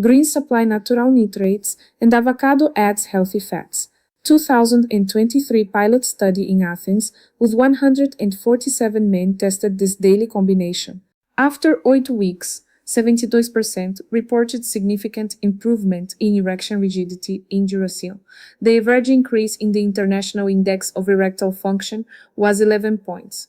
Greens supply natural nitrates, and avocado adds healthy fats. 2023 pilot study in Athens with 147 men tested this daily combination. After 8 weeks, 72% reported significant improvement in erection rigidity in Duracell. The average increase in the International Index of Erectile Function was 11 points.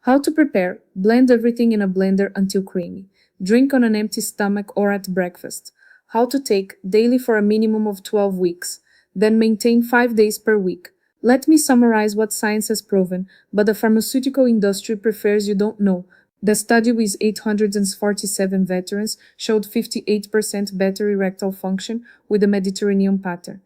How to prepare: blend everything in a blender until creamy. Drink on an empty stomach or at breakfast. How to take: daily for a minimum of 12 weeks. Then maintain 5 days per week. Let me summarize what science has proven, but the pharmaceutical industry prefers you don't know. The study with 847 veterans showed 58% better erectile function with the Mediterranean pattern.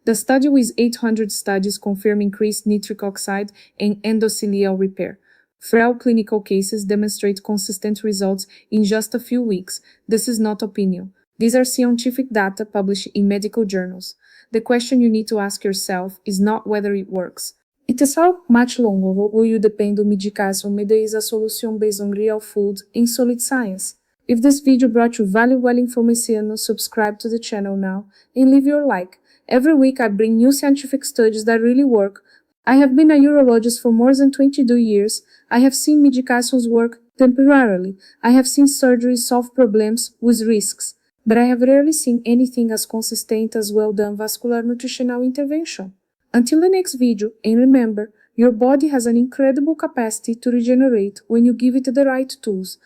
The study with 800 studies confirm increased nitric oxide and endothelial repair. Frail clinical cases demonstrate consistent results in just a few weeks. This is not opinion. These are scientific data published in medical journals. The question you need to ask yourself is not whether it works. It is how much longer will you depend on medication when there is a solution based on real food and solid science. If this video brought you valuable information, subscribe to the channel now and leave your like. Every week I bring new scientific studies that really work. I have been a urologist for more than 22 years. I have seen medications work temporarily. I have seen surgery solve problems with risks. But I have rarely seen anything as consistent as well-done vascular nutritional intervention. Until the next video, and remember, your body has an incredible capacity to regenerate when you give it the right tools.